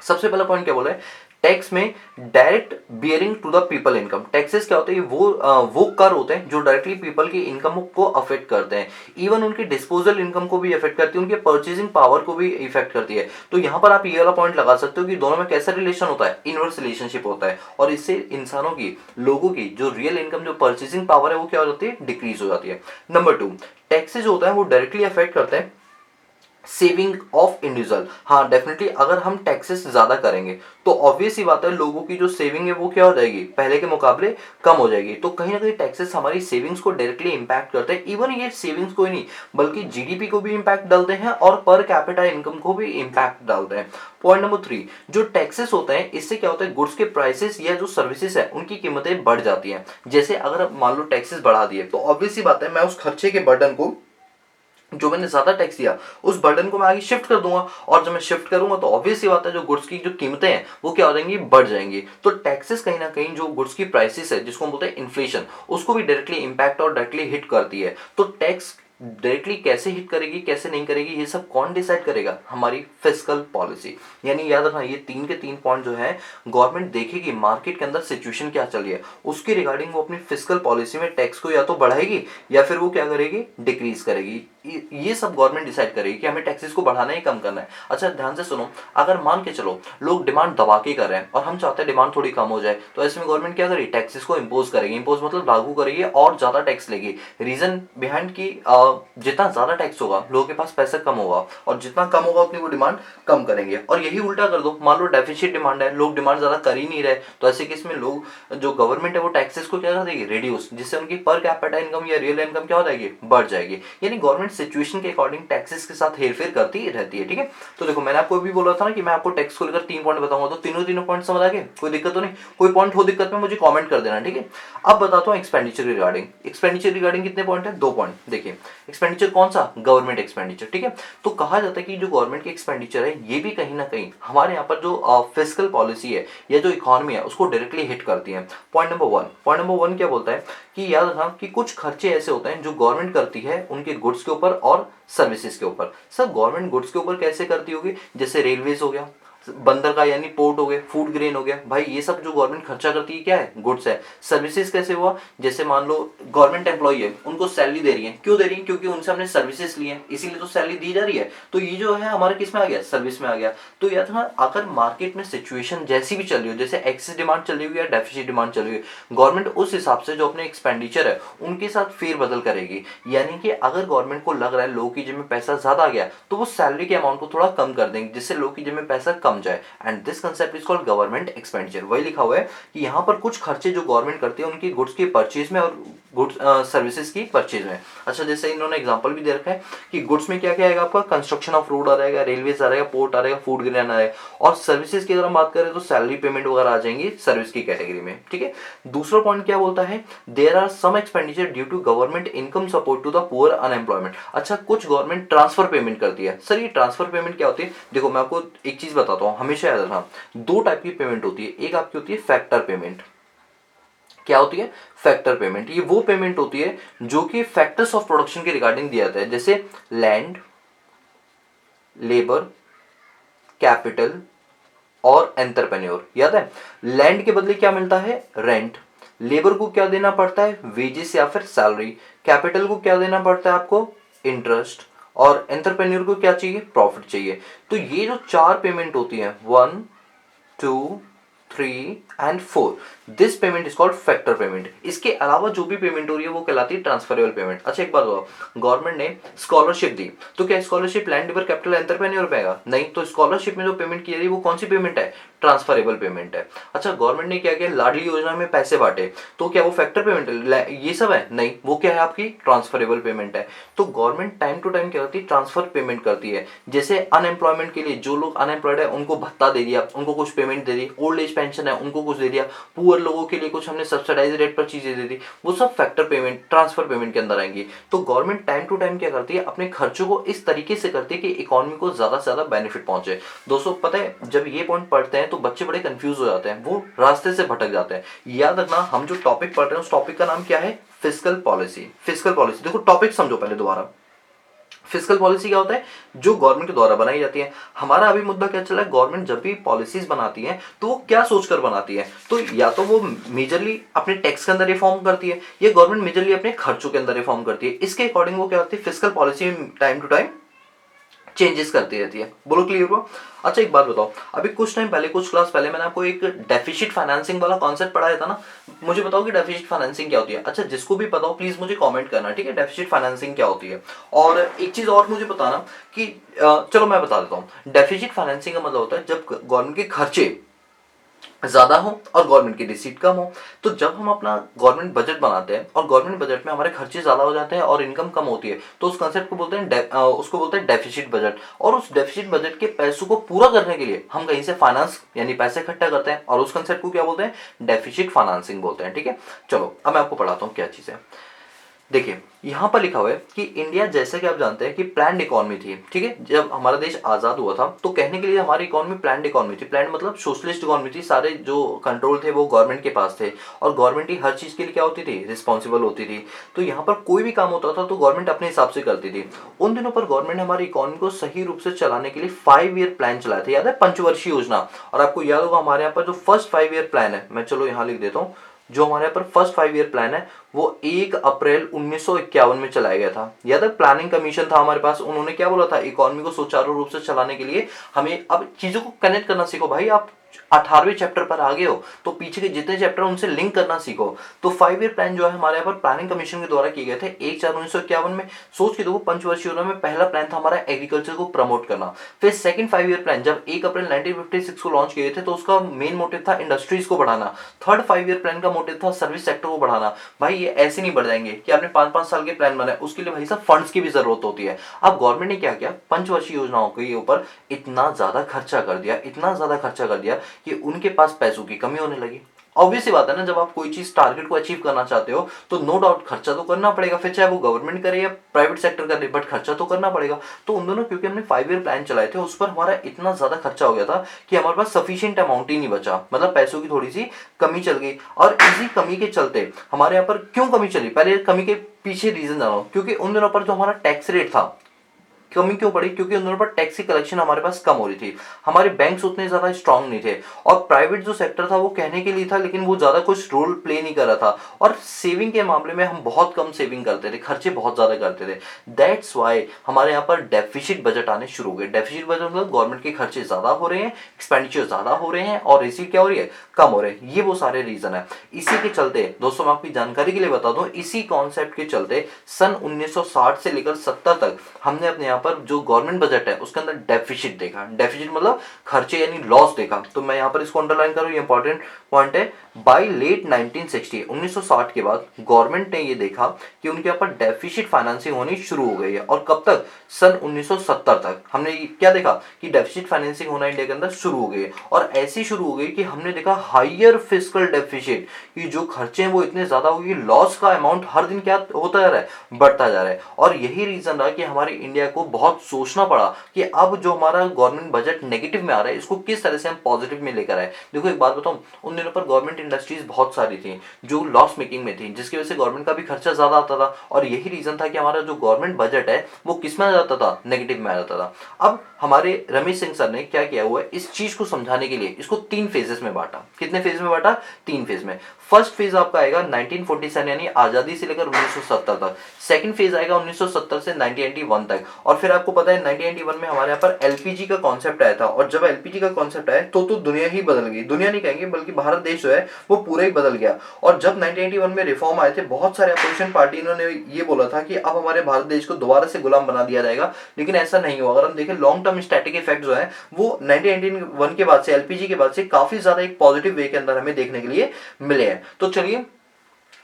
सबसे पहला पॉइंट क्या बोला है? टैक्स में direct bearing to the people income. Taxes क्या होते हैं? वो कर होते हैं जो डायरेक्टली पीपल की इनकम को अफेक्ट करते हैं, इवन उनकी डिस्पोजल इनकम को भी अफेक्ट करती है, उनके परचेसिंग पावर को भी इफेक्ट करती है। तो यहां पर आप ये वाला पॉइंट लगा सकते हो कि दोनों में कैसा रिलेशन होता है? इनवर्स रिलेशनशिप होता है, और इससे इंसानों की, लोगों की जो रियल इनकम, जो परचेसिंग पावर है वो क्या हो जाती है? डिक्रीज हो जाती है। नंबर 2, टैक्सेस जो होता है वो डायरेक्टली अफेक्ट करते हैं सेविंग ऑफ इंडिविजुअल, हाँ डेफिनेटली अगर हम टैक्सेस ज्यादा करेंगे तो ऑब्वियस ही बात है लोगों की जो सेविंग है वो क्या हो जाएगी, पहले के मुकाबले कम हो जाएगी। तो कहीं ना कहीं टैक्सेस हमारी सेविंग्स को डायरेक्टली इंपैक्ट करते हैं। इवन ये सेविंग्स को ही नहीं बल्कि जीडीपी को भी इंपैक्ट डालते हैं और पर कैपिटा इनकम को भी इंपैक्ट डालते हैं। पॉइंट नंबर 3, जो टैक्सेस होते हैं इससे क्या होता है, गुड्स के प्राइसेस या जो सर्विसेज है उनकी कीमतें बढ़ जाती हैं। जैसे अगर मान लो टैक्सेस बढ़ा दिए तो ऑब्वियस ही बात है मैं उस खर्चे के बर्डन को, जो मैंने ज्यादा टैक्स दिया उस बर्डन को मैं आगे शिफ्ट कर दूंगा, और जब मैं शिफ्ट करूंगा तो ऑब्वियस सी बात है जो गुड्स की जो कीमतें हैं वो क्या हो जाएंगी, बढ़ जाएंगी। तो टैक्सेस कहीं ना कहीं जो गुड्स की प्राइसेस है जिसको हम बोलते हैं इन्फ्लेशन, उसको भी डायरेक्टली इंपैक्ट और डायरेक्टली हिट करती है। तो टैक्स डायरेक्टली कैसे हिट करेगी कैसे नहीं करेगी ये सब कौन डिसाइड करेगा, हमारी फिस्कल पॉलिसी। यानी याद रखना ये 3 के 3 पॉइंट जो है गवर्नमेंट देखेगी मार्केट के अंदर सिचुएशन क्या चल रही है उसके रिगार्डिंग वो अपनी फिस्कल पॉलिसी में टैक्स को या तो बढ़ाएगी या फिर वो क्या करेगी, डिक्रीज करेगी। ये सब गवर्नमेंट डिसाइड करेगी कि हमें टैक्सेस को बढ़ाना ही कम करना है। अच्छा ध्यान से सुनो, अगर मान के चलो लोग डिमांड दबा के कर रहे हैं और हम चाहते हैं डिमांड थोड़ी कम हो जाए, तो ऐसे में गवर्नमेंट क्या करेगी, टैक्सेस को इंपोज करेगी। इंपोज मतलब लागू करेगी और ज्यादा टैक्स लेगी। रीजन बिहाइंड की जितना ज्यादा टैक्स होगा लोगों के पास पैसा कम होगा और जितना कम होगा उतनी वो डिमांड कम करेंगे। और यही उल्टा कर दो, मान लो डेफिसिट डिमांड है, लोग डिमांड ज्यादा कर ही नहीं रहे, तो ऐसे केस में लोग जो गवर्नमेंट है वो टैक्सेस को क्या कर देगी, रिड्यूस, जिससे उनकी पर कैपिटा इनकम या रियल इनकम क्या हो जाएगी, बढ़ जाएगी। यानी गवर्नमेंट सिचुएशन के अकॉर्डिंग टैक्सेस के साथ हेरफेर करती रहती है। ठीक है, तो देखो मैंने आपको भी बोला था ना कि मैं आपको टैक्स को लेकर 3 पॉइंट बताऊंगा, तो तीनों पॉइंट समझ आ गए, कोई दिक्कत तो नहीं, कोई पॉइंट हो दिक्कत में मुझे कमेंट कर देना। ठीक है, अब बताता हूँ एक्सपेंडिचर रिगार्डिंग। एक्सपेंडिचर रिगार्डिंग कितने पॉइंट है, 2 पॉइंट। देखिए एक्सपेंडिचर कौन सा, गवर्नमेंट एक्सपेंडिचर। ठीक है, तो कहा जाता है कि जो गवर्नमेंट की एक्सपेंडिचर है ये भी कहीं ना कहीं हमारे यहाँ पर जो फिस्कल पॉलिसी है या जो इकोनॉमी है उसको डायरेक्टली हिट करती है। पॉइंट नंबर 1 क्या बोलता है कि याद रखना कि कुछ खर्चे ऐसे होते हैं जो गवर्नमेंट करती है उनके गुड्स के ऊपर और सर्विसेज के ऊपर। सर गवर्नमेंट गुड्स के ऊपर कैसे करती होगी, जैसे रेलवेज हो गया, बंदर का यानी पोर्ट हो गया, फूड ग्रेन हो गया, भाई ये सब जो गवर्नमेंट खर्चा करती है क्या है, गुड्स है। सर्विसेज कैसे हुआ, जैसे मान लो गवर्नमेंट एम्प्लॉई है उनको सैलरी दे रही है, क्यों दे रही है, क्योंकि उनसे हमने सर्विसेज ली है इसीलिए तो सैलरी दी जा रही है। तो ये जो है हमारे किस में आ गया, सर्विस में आ गया। तो याद रखना अगर मार्केट में सिचुएशन जैसी भी चल रही हो, जैसे एक्सेस डिमांड चल रही हो या डेफिसिट डिमांड चल रही हो, गवर्नमेंट उस हिसाब से जो अपने एक्सपेंडिचर है उनके साथ फेरबदल करेगी। यानी कि अगर गवर्नमेंट को लग रहा है लोगों की जेब में पैसा ज्यादा आ गया तो वो सैलरी के अमाउंट को थोड़ा कम कर देंगे जिससे लोगों की जेब में पैसा कम जाए। And this concept is called government expenditure. वही लिखा हुआ है कि यहाँ पर कुछ खर्चे जो गवर्नमेंट करती है उनकी गुड्स की परचेज में और गुड्स सर्विसेज की परचेज में। अच्छा जैसे इन्होंने एग्जांपल भी दे रखा है कि गुड्स में क्या क्या आएगा आपका, कंस्ट्रक्शन ऑफ रोड आ जाएगा, रेलवेज आ जाएगा, पोर्ट आ जाएगा, फूड ग्रेन आ जाएगा, और सर्विसेज की अगर हम बात करें तो सैलरी पेमेंट वगैरह आ जाएंगी सर्विस की कैटेगरी में। ठीक है, दूसरा पॉइंट क्या बोलता है, there are some expenditure due to government income support to the poor unemployment. अच्छा कुछ गवर्नमेंट ट्रांसफर पेमेंट करती है। सर ये ट्रांसफर पेमेंट क्या होती है, देखो मैं आपको एक चीज बताता हूँ, हमेशा याद रखना 2 टाइप की पेमेंट होती है। एक आपकी होती है फैक्टर पेमेंट। क्या होती है, फैक्टर पेमेंट। ये वो पेमेंट होती है जो कि फैक्टर्स ऑफ प्रोडक्शन के रिगार्डिंग दिया जाता है, जैसे लैंड, लेबर, कैपिटल और एंटरप्रेन्योर। याद है, लैंड के बदले क्या मिलता है, रेंट। लेबर को क्या देना पड़ता है, वेजेस या फिर सैलरी। कैपिटल को क्या देना पड़ता है आपको, इंटरेस्ट। और एंटरप्रेन्योर को क्या चाहिए, प्रॉफिट चाहिए। तो ये जो 4 पेमेंट होती है, 1 2 3 and 4, this payment is called factor payment. इसके अलावा जो भी पेमेंट हो रही है वो कहलाती है ट्रांसफरेबल पेमेंट। अच्छा एक बात बताओ, गवर्नमेंट ने स्कॉलरशिप दी तो क्या scholarship land, labour, capital, entrepreneur पे आएगा, नहीं। तो स्कॉलरशिप में जो पेमेंट की जा रही है वो कौन सी पेमेंट है, ट्रांसफरेबल पेमेंट है। अच्छा गवर्नमेंट ने क्या किया, लाडली योजना में पैसे बांटे तो क्या वो फैक्टर पेमेंट है, ये सब है, नहीं। वो क्या है आपकी ट्रांसफरेबल पेमेंट है। तो गवर्नमेंट टाइम टू टाइम क्या करती है, ट्रांसफर पेमेंट करती है। जैसे अनएम्प्लॉयमेंट के लिए जो लोग अनएम्प्लॉयड है उनको भत्ता दे दिया, उनको कुछ पेमेंट दे दी, ओल्ड एज पेंशन है उनको कुछ दे दिया, पुअर लोगों के लिए कुछ हमने सब्सिडाइज रेट पर चीजें दे दी, वो सब फैक्टर पेमेंट, ट्रांसफर पेमेंट के अंदर आएंगी। तो गवर्नमेंट टाइम टू टाइम क्या करती है, अपने खर्चों को इस तरीके से करती है कि इकोनॉमी को ज्यादा से ज्यादा बेनिफिट पहुंचे। दोस्तों पता है जब ये पॉइंट पढ़ते हैं तो बच्चे बड़े कंफ्यूज हो जाते हैं, वो रास्ते से भटक जाते हैं। याद रखना हम जो टॉपिक पढ़ रहे हैं उस टॉपिक का नाम क्या है, फिस्कल पॉलिसी। फिस्कल पॉलिसी देखो टॉपिक समझो पहले दोबारा। फिस्कल पॉलिसी क्या होता है, जो गवर्नमेंट के द्वारा बनाई जाती है। हमारा अभी मुद्दा क्या चला है, गवर्नमेंट जब भी पॉलिसीज बनाती है तो वो क्या सोचकर बनाती है, तो या तो वो मेजरली अपने टैक्स के अंदर रिफॉर्म करती है या गवर्नमेंट मेजरली अपने खर्चों के अंदर रिफॉर्म करती है। इसके अकॉर्डिंग वो क्या होती है, fiscal policy time to time changes करती रहती है। बोलो क्लियर हुआ? अच्छा एक बात बताओ, अभी कुछ टाइम पहले, कुछ क्लास पहले मैंने आपको एक डेफिसिट फाइनेंसिंग वाला कॉन्सेप्ट पढ़ाया था ना, मुझे बताओ कि डेफिसिट फाइनेंसिंग क्या होती है। अच्छा जिसको भी पता हो प्लीज मुझे कमेंट करना, ठीक है, डेफिसिट फाइनेंसिंग क्या होती है। और एक चीज और मुझे बताना कि चलो मैं बता देता हूँ, डेफिसिट फाइनेंसिंग का मतलब होता है जब गवर्नमेंट के खर्चे ज्यादा हो और गवर्नमेंट की रिसीट कम हो। तो जब हम अपना गवर्नमेंट बजट बनाते हैं और गवर्नमेंट बजट में हमारे खर्चे ज्यादा हो जाते हैं और इनकम कम होती है, तो उस कंसेप्ट को बोलते हैं उसको बोलते हैं डेफिसिट बजट। और उस डेफिसिट बजट के पैसों को पूरा करने के लिए हम कहीं से फाइनेंस यानी पैसे इकट्ठा करते हैं, और उस कंसेप्ट को क्या बोलते हैं? डेफिसिट फाइनेंसिंग बोलते हैं। ठीक है, चलो अब मैं आपको पढ़ाता हूँ क्या चीज है। देखिए यहां पर लिखा हुआ है कि इंडिया, जैसे कि आप जानते हैं कि प्लान्ड इकोनॉमी थी, ठीक है, जब हमारा देश आजाद हुआ था तो कहने के लिए हमारी इकोनॉमी प्लान्ड इकोनॉमी थी। प्लान्ड मतलब सोशलिस्ट इकोनॉमी थी, सारे जो कंट्रोल थे वो गवर्नमेंट के पास थे, और गवर्नमेंट ही हर चीज के लिए क्या होती थी? रिस्पॉन्सिबल होती थी। तो यहाँ पर कोई भी काम होता था तो गवर्नमेंट अपने हिसाब से करती थी। उन दिनों पर गवर्नमेंट ने हमारी इकोनॉमी को सही रूप से चलाने के लिए 5 ईयर प्लान चलाया था, याद है, पंचवर्षीय योजना। और आपको याद होगा हमारे यहाँ पर जो फर्स्ट 5 ईयर प्लान है, मैं चलो यहाँ लिख देता हूँ, जो हमारे यहाँ पर फर्स्ट 5 ईयर प्लान है वो 1 अप्रैल 1951 में चलाया गया था। याद है, प्लानिंग कमीशन था हमारे पास, उन्होंने क्या बोला था? इकोनॉमी को सुचारू रूप से चलाने के लिए हमें अब चीजों को कनेक्ट करना सीखो भाई। आप 18वें चैप्टर पर आ गए हो तो पीछे के जितने चैप्टर उनसे लिंक करना सीखो। तो 5 ईयर प्लान जो है हमारे यहाँ पर प्लानिंग कमीशन के द्वारा किए गए थे 1/4/1951 में। सोच के देखो, पंचवर्षीय योजना में पहला प्लान था हमारा एग्रीकल्चर को प्रमोट करना। फिर सेकंड 5 ईयर प्लान जब 1 अप्रैल 1956 को लॉन्च किए थे तो उसका मेन मोटिव था इंडस्ट्रीज को बढ़ाना। थर्ड 5 ईयर प्लान का मोटिव था सर्विस सेक्टर को बढ़ाना। भाई ये ऐसे नहीं बढ़ जाएंगे कि आपने 5-5 साल के प्लान बनाए, उसके लिए भाई साहब फंड्स की भी जरूरत होती है। अब गवर्नमेंट ने क्या किया? पंचवर्षीय योजनाओं के ऊपर इतना ज्यादा खर्चा कर दिया, इतना ज्यादा खर्चा कर दिया कि उनके पास पैसों की कमी होने लगी। ऑब्वियस सी बात है ना, जब आप कोई चीज टारगेट को अचीव करना चाहते हो तो नो डाउट खर्चा तो करना पड़ेगा, फिर चाहे वो गवर्नमेंट करे या प्राइवेट सेक्टर करे, बट खर्चा तो करना पड़ेगा। तो उन दोनों, क्योंकि हमने 5 ईयर प्लान चलाए थे, उस पर हमारा इतना ज्यादा खर्चा हो गया था कि हमारे पास सफिशिएंट अमाउंट ही नहीं बचा, मतलब पैसों की थोड़ी सी कमी चल गई। और इसी कमी के चलते हमारे यहाँ पर क्यों कमी चली, पहले कमी के पीछे रीजन जानो। क्योंकि उन दिनों पर जो हमारा टैक्स रेट था, कमी क्यों पड़ी? क्योंकि उन दोनों पर टैक्स की कलेक्शन हमारे पास कम हो रही थी, हमारे बैंक्स उतने ज्यादा स्ट्रांग नहीं थे, और प्राइवेट जो सेक्टर था वो कहने के लिए था लेकिन वो ज्यादा कुछ रोल प्ले नहीं कर रहा था। और सेविंग के मामले में हम बहुत कम सेविंग करते थे, खर्चे बहुत ज्यादा करते थे। दैट्स वाई हमारे यहाँ पर डेफिसिट बजट आने शुरू हो गए। डेफिसिट बजट मतलब गवर्नमेंट के खर्चे ज्यादा हो रहे हैं, एक्सपेंडिचर ज्यादा हो रहे हैं, और रिसीट क्या हो रही है? कम हो रहे हैं। ये वो सारे रीजन है। इसी के चलते दोस्तों, मैं आपकी जानकारी के लिए बता दूं, इसी कॉन्सेप्ट के चलते सन 1960 से लेकर 70 तक हमने अपने यहाँ पर जो गवर्नमेंट बजट है उसके अंदर डेफिसिट देखा। डेफिसिट मतलब खर्चे यानी लॉस देखा। तो मैं यहाँ पर इसको अंडरलाइन करूँ, ये इंपॉर्टेंट पॉइंट है। बाय लेट 1960 1960 के बाद गवर्नमेंट ने ये देखा कि उनके यहाँ पर डेफिसिट फाइनेंसिंग होनी शुरू हो गई है। और कब तक? सन 1970 तक हमने क्या देखा कि डेफिसिट फाइनेंसिंग होना इंडिया के अंदर शुरू हो गई है। और ऐसी शुरू हो गई कि हमने देखा हायर फिस्कल डेफिसिट, कि जो खर्चे हैं वो इतने ज्यादा हो गए, लॉस का अमाउंट हर दिन क्या होता जा रहा है? बढ़ता जा रहा है। और यही रीजन रहा कि हमारे इंडिया को बहुत सोचना पड़ा कि अब जो हमारा गवर्नमेंट बजट नेगेटिव में आ रहा है इसको किस तरह से हम पॉजिटिव में लेकर आए। देखो एक बात बताऊं, उन दिनों पर गवर्नमेंट इंडस्ट्रीज बहुत सारी थी जो लॉस मेकिंग में थी, जिसकी वजह से गवर्नमेंट का भी खर्चा ज्यादा आता था। और यही रीजन था कि हमारा जो गवर्नमेंट बजट है वो किस में आ जाता था? नेगेटिव में आ जाता था। अब हमारे रमेश सिंह सर ने क्या किया हुआ है, इस चीज को समझाने के लिए इसको 3 फेजेस में बांटा। कितने फेज में बांटा? 3 फेज में। फर्स्ट फेज आपका आएगा 1947 यानी आजादी से लेकर 1970 तक। सेकंड फेज आएगा 1970 से 1991 तक। और फिर आपको पता है 1991 में हमारे यहाँ पर एलपीजी का कॉन्सेप्ट आया था। और जब एलपीजी का कॉन्सेप्ट आया तो दुनिया ही बदल गई। दुनिया नहीं कहेंगे बल्कि भारत देश जो है वो पूरा ही बदल गया। और जब 1991 में रिफॉर्म आए थे, बहुत सारे अपोजिशन पार्टियों ने ये बोला था कि अब हमारे भारत देश को दोबारा से गुलाम बना दिया जाएगा, लेकिन ऐसा नहीं हुआ। अगर हम देखें लॉन्ग टर्म स्टैटिक इफेक्ट जो है वो 1991 के बाद से, एलपीजी के बाद से काफी ज्यादा एक पॉजिटिव वे के अंदर हमें देखने के लिए मिले हैं। तो चलिए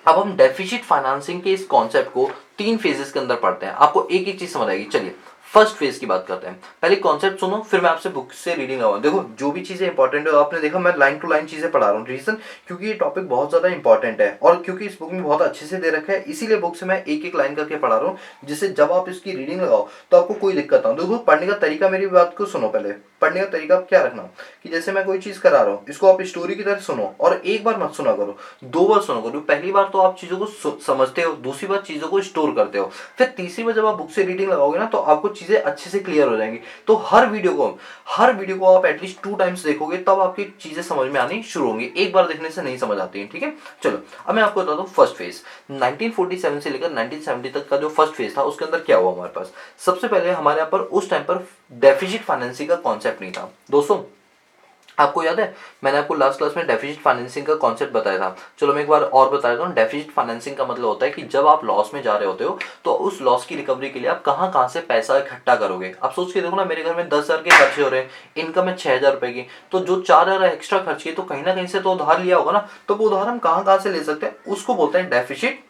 अब हम डेफिसिट फाइनेंसिंग के इस कॉन्सेप्ट को 3 फेजेस के अंदर पढ़ते हैं, आपको एक एक चीज समझ आएगी। चलिए फर्स्ट फेज की बात करते हैं। पहले कॉन्सेप्ट सुनो, फिर मैं आपसे बुक से रीडिंग लगाऊंगा। देखो जो भी चीजें इंपॉर्टेंट है, आपने देखा मैं लाइन टू लाइन चीजें पढ़ा रहा हूँ। रीजन क्योंकि ये टॉपिक बहुत ज्यादा इंपॉर्टेंट है और क्योंकि इस बुक में बहुत अच्छे से दे रखा है, इसीलिए बुक से मैं एक एक लाइन करके पढ़ा रहा हूँ, जिससे जब आप इसकी रीडिंग लगाओ तो आपको कोई दिक्कत ना हो। देखो पढ़ने का तरीका, मेरी बात को सुनो, पहले पढ़ने का तरीका आप क्या रखना कि जैसे मैं कोई चीज करा रहा हूँ, इसको आप स्टोरी की तरह सुनो, और एक बार मत सुना करो, 2 बार सुना करो। पहली बार तो आप चीजों को समझते हो, दूसरी बार चीजों को स्टोर करते हो, फिर तीसरी बार जब आप बुक से रीडिंग लगाओगे ना तो आपको चीजें अच्छे से क्लियर हो जाएंगी। तो हर वीडियो को आप एटलीस्ट 2 टाइम्स देखोगे, तब आपकी चीजें समझ में आनी शुरू होंगी, एक बार देखने से नहीं समझ आती है, ठीक है। चलो अब मैं आपको बताता हूँ फर्स्ट फेज 1947 से लेकर 1970 तक का जो फर्स्ट फेज था, उसके अंदर क्या हुआ हमारे पास। सबसे पहले हमारे यहाँ पर उस टाइम पर डेफिसिट फाइनेंसिंग का कॉन्सेप्ट नहीं था दोस्तों। आपको याद है मैंने आपको लास्ट क्लास में डेफिसिट फाइनेंसिंग का कॉन्सेप्ट बताया था। चलो मैं एक बार और बता देता हूँ। डेफिसिट फाइनेंसिंग का मतलब होता है कि जब आप लॉस में जा रहे होते हो, तो उस लॉस की रिकवरी के लिए आप कहाँ कहाँ से पैसा इकट्ठा करोगे। आप सोच के देखो ना, मेरे घर में 10,000 के खर्चे हो रहे हैं, इनकम है 6,000 रुपए की, तो जो 4,000 एक्स्ट्रा खर्च किए तो कहीं ना कहीं से तो उधार लिया होगा ना। तो वो उधार हम कहाँ कहाँ से ले सकते हैं, उसको बोलते हैं डेफिसिट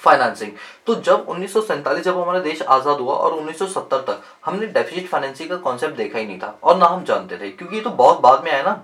फाइनेंसिंग। तो जब 1947 जब हमारा देश आजाद हुआ और 1970 तक हमने डेफिसिट फाइनेंसिंग का कॉन्सेप्ट देखा ही नहीं था, और ना हम जानते थे, क्योंकि ये तो बहुत बाद में आया ना।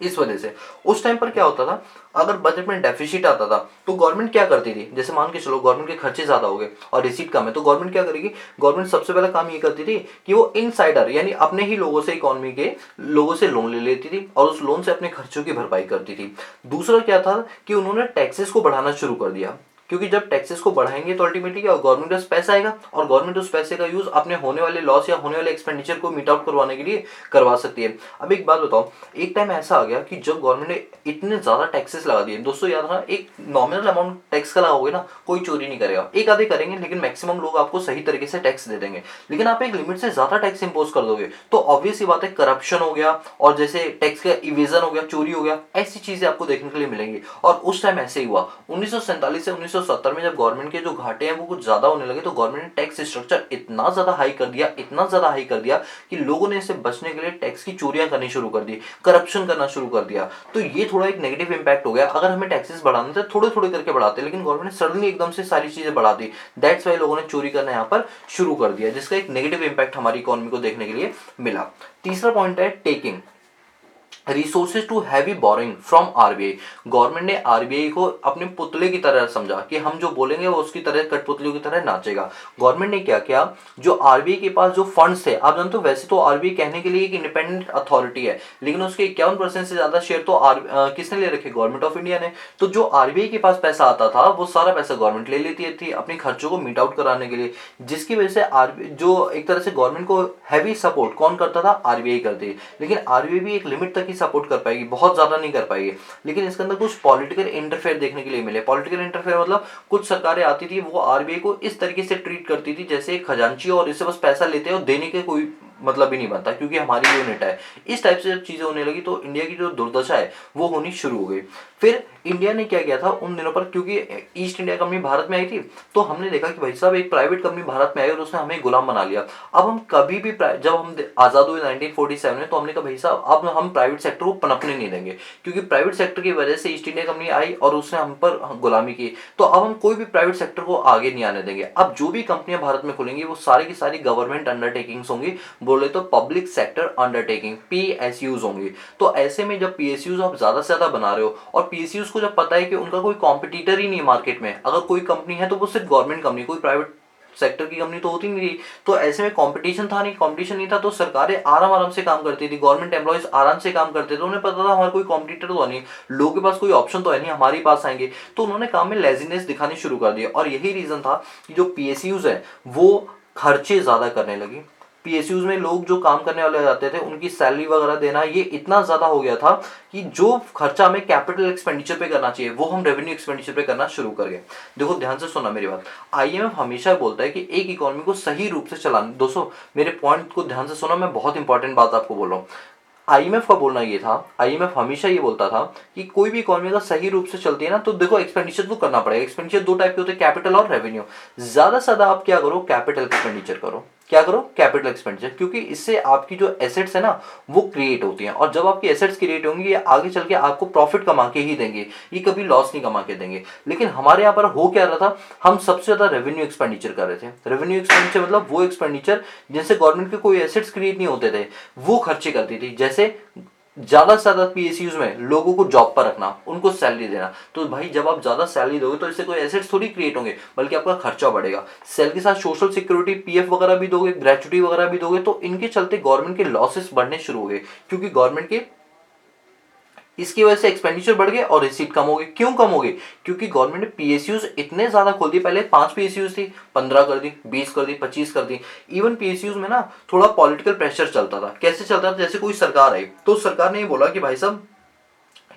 इस वजह से उस टाइम पर क्या होता था, अगर बजट में डेफिसिट आता था तो गवर्नमेंट क्या करती थी, जैसे मान के चलो गवर्नमेंट के खर्चे ज्यादा हो गए और रिसीट कम है, तो गवर्नमेंट क्या करेगी, गवर्नमेंट सबसे पहला काम ये करती थी कि वो इनसाइडर यानी अपने ही लोगों से, इकोनॉमी के लोगों से लोन ले लेती थी और उस लोन से अपने खर्चों की भरपाई करती थी। दूसरा क्या था कि उन्होंने टैक्सेस को बढ़ाना शुरू कर दिया, क्योंकि जब टैक्सेस को बढ़ाएंगे तो अल्टीमेटली क्या, गवर्नमेंट के पास पैसा आएगा और गवर्नमेंट उस पैसे का यूज अपने होने वाले लॉस या होने वाले एक्सपेंडिचर को मीट आउट करवाने के लिए करवा सकती है। अब एक बात बताओ, एक टाइम ऐसा आ गया कि जब गवर्नमेंट ने इतने ज्यादा टैक्सेस लगा दिए, दोस्तों याद रखना, एक नॉमिनल अमाउंट टैक्स का लगाओगे ना, कोई चोरी नहीं करेगा, एक आधे करेंगे लेकिन मैक्सिमम लोग आपको सही तरीके से टैक्स दे देंगे। लेकिन आप एक लिमिट से ज्यादा टैक्स इंपोज कर दोगे तो ऑब्वियस ही बात है, करप्शन हो गया और जैसे टैक्स का इवेजन हो गया, चोरी हो गया, ऐसी चीजें आपको देखने के लिए मिलेंगी। और उस टाइम ऐसे ही हुआ 1947 से 1970 में, जब गवर्नमेंट के जो घाटे हैं वो कुछ ज्यादा होने लगे, तो गवर्नमेंट ने टैक्स स्ट्रक्चर इतना ज्यादा हाई कर दिया, इतना ज्यादा हाई कर दिया कि लोगों ने इसे बचने के लिए टैक्स की चोरियां करनी शुरू कर दी, करप्शन करना शुरू कर दिया। तो ये थोड़ा एक नेगेटिव इंपैक्ट हो गया। अगर हमें टैक्सेस बढ़ाने थे थोड़े थोड़े करके बढ़ाते, लेकिन गवर्नमेंट ने सडनली एकदम से सारी चीजें बढ़ा दी, दैट्स वाई लोगों ने चोरी करना यहाँ पर शुरू कर दिया, जिसका एक नेगेटिव इंपैक्ट हमारी इकोनॉमी को देखने के लिए मिला। तीसरा पॉइंट है taking resources to heavy borrowing from RBI. Government ने आरबीआई को अपने पुतले की तरह समझा कि हम जो बोलेंगे वो उसकी तरह, कठपुतलियों की तरह नाचेगा। गवर्नमेंट ने क्या किया, जो आरबीआई के पास जो फंड्स थे, आप जानते हो वैसे तो आरबीआई कहने के लिए एक इंडिपेंडेंट अथॉरिटी है, लेकिन उसके 51% से ज्यादा शेयर तो किसने ले रखे, गवर्नमेंट ऑफ इंडिया ने। तो जो आरबीआई के पास पैसा आता था वो सारा पैसा गवर्नमेंट ले लेती थी अपने खर्चों को मीट आउट कराने के लिए, जिसकी वजह से आरबीआई जो एक तरह से गवर्नमेंट को हैवी सपोर्ट कौन करता था, आरबीआई करती है। लेकिन आरबीआई भी एक लिमिट तक ही सपोर्ट कर पाएगी, बहुत ज्यादा नहीं कर पाएगी। लेकिन इसके अंदर कुछ पॉलिटिकल इंटरफेयर देखने के लिए मिले। पॉलिटिकल इंटरफेयर मतलब कुछ सरकारें आती थी, वो आरबीआई को इस तरीके से ट्रीट करती थी जैसे एक खजांची, और इससे बस पैसा लेते हैं और देने के कोई मतलब ही नहीं बनता, क्योंकि हमारी यूनिट है। इस टाइप से जब चीजें होने लगी तो इंडिया की जो दुर्दशा है वो होनी शुरू हो गई। फिर इंडिया ने क्या किया था उन दिनों पर, क्योंकि ईस्ट इंडिया कंपनी भारत में आई थी, तो हमने देखा कि भाई साहब एक प्राइवेट कंपनी भारत में आई और उसने हमें गुलाम बना लिया। अब हम कभी भी जब हम आजाद हुए 1947 में, तो हमने कहा भाई साहब अब हम प्राइवेट सेक्टर को पनपने नहीं देंगे, क्योंकि प्राइवेट सेक्टर की वजह से ईस्ट इंडिया कंपनी आई और उसने हम पर गुलामी की, तो अब हम कोई भी प्राइवेट सेक्टर को आगे नहीं आने देंगे। अब जो भी कंपनियां भारत में खुलेंगी वो सारी की सारी गवर्नमेंट अंडरटेकिंग्स होंगी, बोले तो पब्लिक सेक्टर अंडरटेकिंग, पीएसयूज होंगी। तो ऐसे में जब पीएसयूज आप ज्यादा से ज्यादा बना रहे हो और पीएसयूज को जब पता है कि उनका कोई कॉम्पिटिटर ही नहीं मार्केट में, अगर कोई कंपनी है तो वो सिर्फ गवर्नमेंट कंपनी, कोई प्राइवेट सेक्टर की कंपनी तो होती नहीं थी, तो ऐसे में कंपटीशन था नहीं, कंपटीशन नहीं था, तो सरकारें आराम आराम से काम करती थी, गवर्नमेंट एम्प्लॉइज आराम से काम करते थे, उन्हें पता था हमारा कोई कॉम्पिटिटर तो नहीं, लोगों के पास कोई ऑप्शन तो है नहीं, हमारे पास आएंगे, तो उन्होंने काम में लेजीनेस दिखानी शुरू कर दिया। और यही रीजन था कि जो पीएसयूज है वो खर्चे ज्यादा करने लगी। पीएसयूज में लोग जो काम करने वाले जाते थे उनकी सैलरी वगैरह देना ये इतना ज्यादा हो गया था कि जो खर्चा हमें कैपिटल एक्सपेंडिचर पे करना चाहिए वो हम रेवेन्यू एक्सपेंडिचर पे करना शुरू कर गए। देखो ध्यान से सुनना मेरी बात, आईएमएफ हमेशा बोलता है कि एक इकोनॉमी को सही रूप से चलाना, दोस्तों मेरे पॉइंट को ध्यान से सुना, मैं बहुत इंपॉर्टेंट बात आपको बोल रहा हूँ। आईएमएफ का बोलना ये था, आईएमएफ हमेशा ये बोलता था कि कोई भी इकोनॉमी अगर सही रूप से चलती है ना, तो देखो एक्सपेंडिचर तो करना पड़ेगा। एक्सपेंडिचर दो टाइप के होते हैं, कैपिटल और रेवेन्यू। ज्यादा से ज्यादा आप क्या करो, कैपिटल एक्सपेंडिचर करो। क्या करो, कैपिटल एक्सपेंडिचर, क्योंकि इससे आपकी जो एसेट्स है ना वो क्रिएट होती हैं, और जब आपकी एसेट्स क्रिएट होंगी ये आगे चल के आपको प्रॉफिट कमा के ही देंगे, ये कभी लॉस नहीं कमा के देंगे। लेकिन हमारे यहाँ पर हो क्या रहा था, हम सबसे ज्यादा रेवेन्यू एक्सपेंडिचर कर रहे थे। रेवेन्यू एक्सपेंडिचर मतलब वो एक्सपेंडिचर जिनसे गवर्नमेंट के कोई एसेट्स क्रिएट नहीं होते थे, वो खर्चे करती थी। जैसे ज्यादा से ज्यादा पीएसयूज में लोगों को जॉब पर रखना, उनको सैलरी देना। तो भाई जब आप ज्यादा सैलरी दोगे तो इससे कोई एसेट्स थोड़ी क्रिएट होंगे, बल्कि आपका खर्चा बढ़ेगा। सैलरी के साथ सोशल सिक्योरिटी, पीएफ वगैरह भी दोगे, ग्रेचुटी वगैरह भी दोगे, तो इनके चलते गवर्नमेंट के लॉसेस बढ़ने शुरू हो गए, क्योंकि गवर्नमेंट के इसकी वजह से एक्सपेंडिचर बढ़ गए और रिसीट कम हो गई। क्यों कम हो गई? क्योंकि गवर्नमेंट ने पीएसयूज इतने ज्यादा खोल दी। पहले 5 पीएसयूज थी, 15 कर दी, 20 कर दी, 25 कर दी। इवन पीएसयूज में ना थोड़ा पॉलिटिकल प्रेशर चलता था। कैसे चलता था? जैसे कोई सरकार आई तो सरकार ने ये बोला कि भाई साहब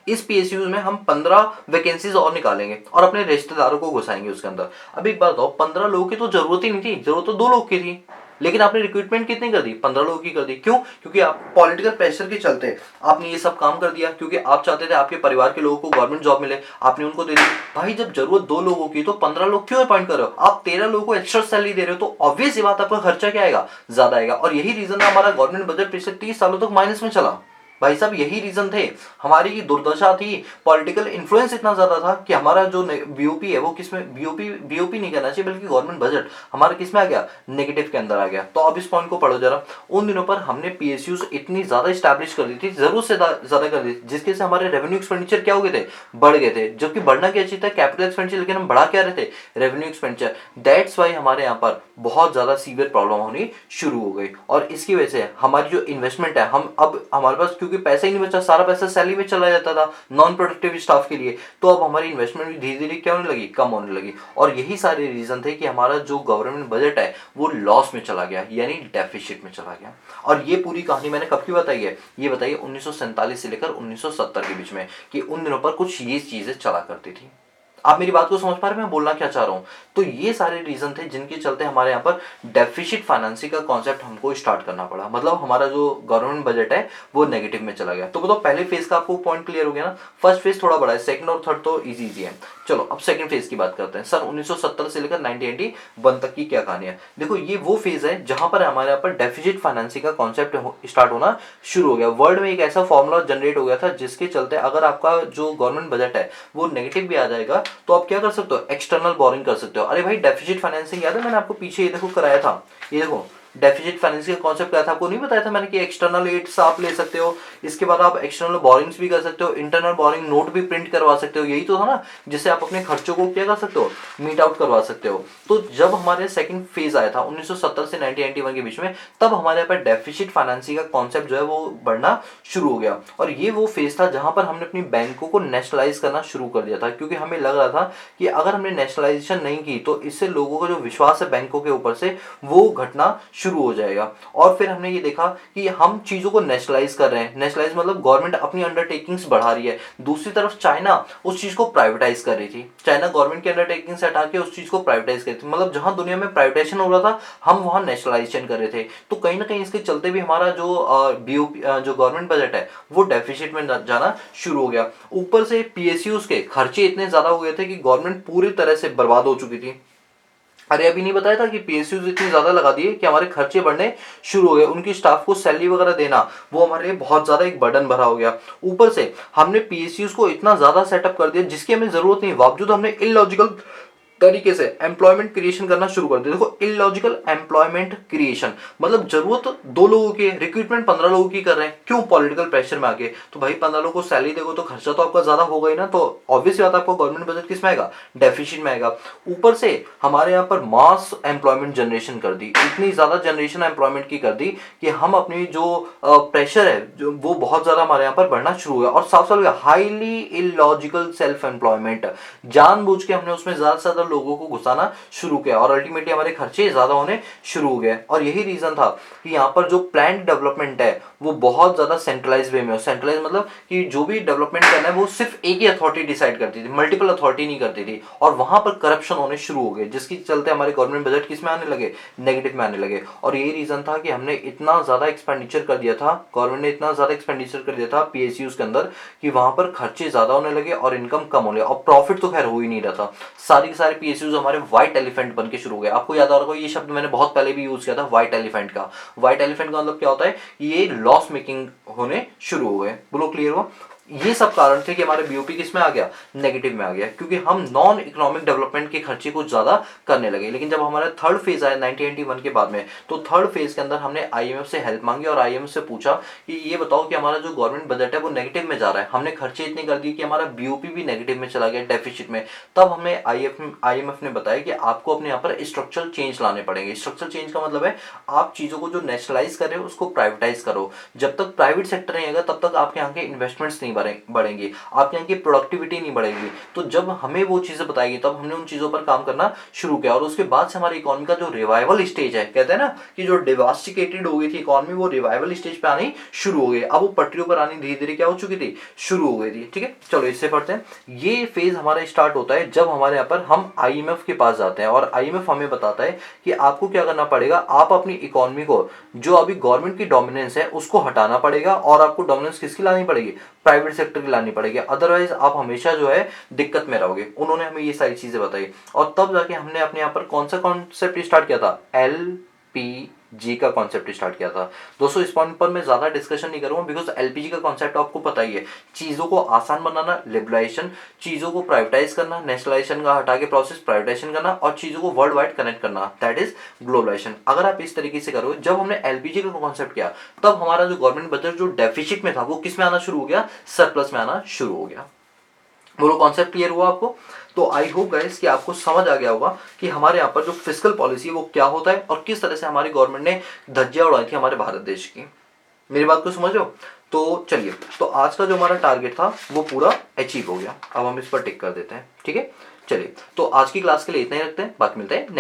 इस पीएसयूज में हम 15 वैकेंसीज और निकालेंगे और अपने रिश्तेदारों को घुसाएंगे उसके अंदर। अब एक बात बताओ, 15 लोगों की तो जरूरत ही नहीं थी, जरूरत तो 2 लोग की थी, लेकिन आपने रिक्रूटमेंट कितनी कर दी? 15 लोगों की कर दी। क्यों? क्योंकि आप पॉलिटिकल प्रेशर के चलते आपने ये सब काम कर दिया, क्योंकि आप चाहते थे आपके परिवार के लोगों को गवर्नमेंट जॉब मिले, आपने उनको दे दी। भाई जब जरूरत 2 लोगों की तो 15 लोग क्यों अपॉइंट कर रहे हो? आप 13 लोगों को एक्स्ट्रा सैलरी दे रहे हो, तो ऑब्वियस ये बात आपका खर्चा क्या आएगा? ज्यादा आएगा। और यही रीजन है हमारा गवर्नमेंट बजट पिछले 30 सालों तक माइनस में चला। भाई साहब यही रीजन थे, हमारी दुर्दशा थी। पॉलिटिकल इन्फ्लुएंस इतना ज्यादा था कि हमारा जो बीओपी है वो किसमें, बीओपी बीओपी नहीं कहना चाहिए बल्कि गवर्नमेंट बजट हमारा किसमें आ गया? नेगेटिव के अंदर आ गया। तो अब इस पॉइंट को पढ़ो जरा। उन दिनों पर हमने पीएसयूज इतनी ज्यादा स्टैब्लिश कर दी थी, जरूरत से ज्यादा कर दी, जिसके से हमारे रेवेन्यू एक्सपेंडिचर क्या हो गए थे? बढ़ गए थे। जबकि बढ़ना क्या चाहिए था? कैपिटल एक्सपेंडिचर, लेकिन हम बढ़ा क्या रहे थे? Revenue expenditure. दैट्स वाई हमारे यहाँ पर बहुत ज्यादा सीवियर प्रॉब्लम होनी शुरू हो गई। और इसकी वजह से हमारी जो इन्वेस्टमेंट है, हम अब हमारे पास क्योंकि पैसा ही नहीं बचा, सारा पैसा सैलरी में चला जाता था नॉन प्रोडक्टिव स्टाफ के लिए, तो अब हमारी इन्वेस्टमेंट भी धीरे धीरे क्या होने लगी? कम होने लगी। और यही सारे रीजन थे कि हमारा जो गवर्नमेंट बजट है वो लॉस में चला गया, यानी डेफिसिट में चला गया। और ये पूरी कहानी मैंने कब की बताई है? ये बताइए 1947 से लेकर 1970 के बीच में, कि उन दिनों पर कुछ ये चीजें चला करती थी। आप मेरी बात को समझ पा रहे हैं मैं बोलना क्या चाह रहा हूं? तो ये सारे रीजन थे जिनके चलते हमारे यहाँ पर डेफिसिट फाइनेंसिंग का कॉन्सेप्ट हमको स्टार्ट करना पड़ा। मतलब हमारा जो गवर्नमेंट बजट है वो नेगेटिव में चला गया। तो बताओ पहले फेज का आपको पॉइंट क्लियर हो गया ना? फर्स्ट फेज थोड़ा बड़ा है, सेकंड और थर्ड तो इजी इजी है। चलो अब सेकंड फेज की बात करते हैं। सन 1970 से लेकर 1981 तक की क्या कहानी है? देखो ये वो फेज है जहां पर हमारे यहाँ पर डेफिसिट फाइनेंसिंग का कॉन्सेप्ट स्टार्ट होना शुरू हो गया। वर्ल्ड में एक ऐसा फॉर्मूला जनरेट हो गया था जिसके चलते अगर आपका जो गवर्नमेंट बजट है वो नेगेटिव भी आ जाएगा तो आप क्या कर सकते हो? एक्सटर्नल बोरिंग कर सकते हो। अरे भाई डेफिसिट फाइनेंसिंग याद है मैंने आपको पीछे ये देखो कराया था, ये देखो डेफिसिट फाइनेंसिंग का कॉन्सेप्ट क्या था आपको नहीं बताया था मैंने कि एक्सटर्नल एड्स आप ले सकते हो, इसके बाद आप एक्सटर्नल बोरिंग्स भी कर सकते हो, इंटरनल बोरिंग नोट भी प्रिंट करवा सकते हो। यही तो था ना, जिससे आप अपने खर्चों को क्या कर सकते हो? मीट आउट करवा सकते हो। तो जब हमारे सेकंड फेज आया था 1970 से 1991 के बीच में, तब हमारे यहाँ पर डेफिसिट फाइनेंसिंग का कॉन्सेप्ट जो है वो बढ़ना शुरू हो गया। और ये वो फेज था जहां पर हमने अपनी बैंकों को नेशनलाइज करना शुरू कर दिया था, क्योंकि हमें लग रहा था कि अगर हमने नेशनलाइजेशन नहीं की तो इससे लोगों का जो विश्वास है बैंकों के ऊपर से वो घटना शुरू हो जाएगा। और फिर हमने ये देखा कि हम चीजों को नेशनलाइज कर रहे हैं। नेशनलाइज मतलब गवर्नमेंट अपनी अंडरटेकिंग्स बढ़ा रही है। दूसरी तरफ चाइना उस चीज को प्राइवेटाइज कर रही थी। चाइना गवर्नमेंट की अंडरटेकिंग से हटा के उस चीज को प्राइवेटाइज कर रही थी। मतलब जहां दुनिया में प्राइवेटाइजेशन हो रहा था हम वहां नेशनलाइजेशन कर रहे थे। तो कहीं ना कहीं इसके चलते भी हमारा जो बीओपी जो गवर्नमेंट बजट है वो डेफिसिट में जाना शुरू हो गया। ऊपर से पीएसयूज के खर्चे इतने ज्यादा हो गए थे कि गवर्नमेंट पूरी तरह से बर्बाद हो चुकी थी। अरे अभी नहीं बताया था कि पीएसयूज इतनी ज्यादा लगा दिए कि हमारे खर्चे बढ़ने शुरू हो गए। उनकी स्टाफ को सैलरी वगैरह देना वो हमारे लिए बहुत ज्यादा एक बर्डन भरा हो गया। ऊपर से हमने पीएसयूज को इतना ज्यादा सेटअप कर दिया जिसकी हमें जरूरत नहीं, बावजूद हमने इलॉजिकल तरीके से एम्प्लॉयमेंट क्रिएशन करना शुरू कर दिया। देखो इलॉजिकल एम्प्लॉयमेंट क्रिएशन मतलब जरूरत 2 लोगों की, रिक्रूटमेंट 15 लोगों की कर रहे हैं। क्यों? पॉलिटिकल प्रेशर में आके। तो भाई 15 लोगों को सैलरी देगो तो खर्चा तो आपका ज्यादा होगा ही ना। तो ऑब्वियस बात आपको गवर्नमेंट बजट किस में आएगा? डेफिसिट में आएगा। ऊपर से हमारे यहाँ पर मास एम्प्लॉयमेंट जनरेशन कर दी, इतनी ज्यादा जनरेशन एम्प्लॉयमेंट की कर दी कि हम अपनी जो प्रेशर है जो वो बहुत ज्यादा हमारे यहाँ पर बढ़ना शुरू हुआ। और साफ साफ हाईली इलॉजिकल सेल्फ एम्प्लॉयमेंट, जानबूझ के हमने उसमें ज्यादा से ज्यादा लोगों को घुसाना शुरू किया और अल्टीमेटली हमारे खर्चे ज्यादा होने शुरू हो गए। और यही रीजन था कि यहाँ पर जो प्लान डेवलपमेंट है वो बहुत ज्यादा सेंट्रलाइज वे में हो। सेंट्रलाइज मतलब कि जो भी डेवलपमेंट करना है वो सिर्फ एक ही अथॉरिटी डिसाइड करती थी, मल्टीपल अथॉरिटी नहीं करती थी। और वहां पर करप्शन होने शुरू हो गए जिसके चलते हमारे गवर्नमेंट बजट किस में आने लगे? नेगेटिव में आने लगे। और यही रीजन था कि हमने इतना ज्यादा एक्सपेंडिचर कर दिया था, गवर्नमेंट ने इतना ज्यादा एक्सपेंडिचर कर दिया था पीएसयूज के अंदर कि वहां पर खर्चे ज्यादा होने लगे और इनकम कम होने लगे। और प्रॉफिट तो खैर हो ही नहीं रहा था। सारी के सारे पीएसयूज हमारे व्हाइट एलिफेंट बन के शुरू हो गए। आपको याद आ रहा होगा ये शब्द मैंने बहुत पहले भी यूज किया था, व्हाइट एलिफेंट का। व्हाइट एलिफेंट का मतलब क्या होता है? ये लॉस मेकिंग होने शुरू हो गए। बोलो क्लियर हुआ? ये सब कारण थे कि हमारे बीओपी किस में आ गया? नेगेटिव में आ गया, क्योंकि हम नॉन इकोनॉमिक डेवलपमेंट के खर्चे को ज्यादा करने लगे। लेकिन जब हमारा थर्ड फेज आया 1981 के बाद में, तो थर्ड फेज के अंदर हमने आईएमएफ से हेल्प मांगी और आईएमएफ से पूछा कि ये बताओ कि हमारा जो गवर्नमेंट बजट है वो नेगेटिव में जा रहा है, हमने खर्चे इतने कर दिए कि हमारा बीओपी भी नेगेटिव में चला गया, डेफिसिट में। तब हमें आईएमएफ ने बताया कि आपको अपने यहाँ पर स्ट्रक्चरल चेंज लाने पड़ेंगे। स्ट्रक्चरल चेंज का मतलब है आप चीजों को जो नेशनलाइज कर रहे हो उसको प्राइवेटाइज करो। जब तक प्राइवेट सेक्टर नहीं आएगा तब तक आपके यहाँ के इन्वेस्टमेंट्स नहीं बढ़ेंगी, आपके यहाँ की प्रोडक्टिविटी नहीं बढ़ेगी। तो जब हमें वो चीज़ें बताएगी तब हमने उन चीज़ों पर काम करना शुरू किया, और उसके बाद से हमारी इकोनॉमी का जो रिवाइवल स्टेज है, कहते हैं ना कि जो डिवास्टिकेटेड हो गई थी इकोनॉमी, वो रिवाइवल स्टेज पे आनी शुरू हो गई। अब वो पटरियों पर आनी धीरे धीरे क्या हो चुकी थी, शुरू हो गई थी। ठीक है, चलो इससे पढ़ते हैं। ये फेज हमारा स्टार्ट होता है जब हमारे यहाँ पर हम IMF के पास जाते हैं, और IMF हमें बताता है कि आपको क्या करना पड़ेगा, आप अपनी इकोनॉमी को, जो अभी गवर्नमेंट की डोमिनेंस है उसको हटाना पड़ेगा, और आपको डोमिनेंस किसकी लानी पड़ेगी, प्राइवेट सेक्टर की लानी पड़ेगी, अदरवाइज आप हमेशा जो है दिक्कत में रहोगे। उन्होंने हमें ये सारी चीजें बताई, और तब जाके हमने अपने यहाँ पर कौन सा कॉन्सेप्ट स्टार्ट किया था, LPG का कॉन्सेप्ट स्टार्ट किया था। दोस्तों इस पॉइंट पर मैं ज्यादा डिस्कशन नहीं करूंगा, बिकॉज LPG का कॉन्सेप्ट आपको पता ही है, चीजों को आसान बनाना, लिबरलाइजेशन, चीजों को प्राइवेटाइज करना, नेशनलाइजेशन का हटा के प्रोसेस प्राइवेटाइजेशन करना, और चीजों को वर्ल्ड वाइड कनेक्ट करना, दैट इज ग्लोबलाइजेशन। अगर आप इस तरीके से करोगे, जब हमने LPG का कॉन्सेप्ट किया तब हमारा जो गवर्नमेंट बजट जो डेफिसिट में था वो किस में आना शुरू हो गया, सरप्लस में आना शुरू हो गया। बोलो कॉन्सेप्ट क्लियर हुआ आपको? तो आई होप गाइस कि आपको समझ आ गया होगा कि हमारे यहाँ पर जो फिस्कल पॉलिसी है वो क्या होता है, और किस तरह से हमारी गवर्नमेंट ने धज्जियां उड़ाई थी हमारे भारत देश की। मेरी बात को समझ रहे हो? तो चलिए, तो आज का जो हमारा टारगेट था वो पूरा अचीव हो गया। अब हम इस पर टिक कर देते हैं। ठीक है, चलिए, तो आज की क्लास के लिए इतना ही रखते हैं, बाकी मिलते हैं नेक्स्ट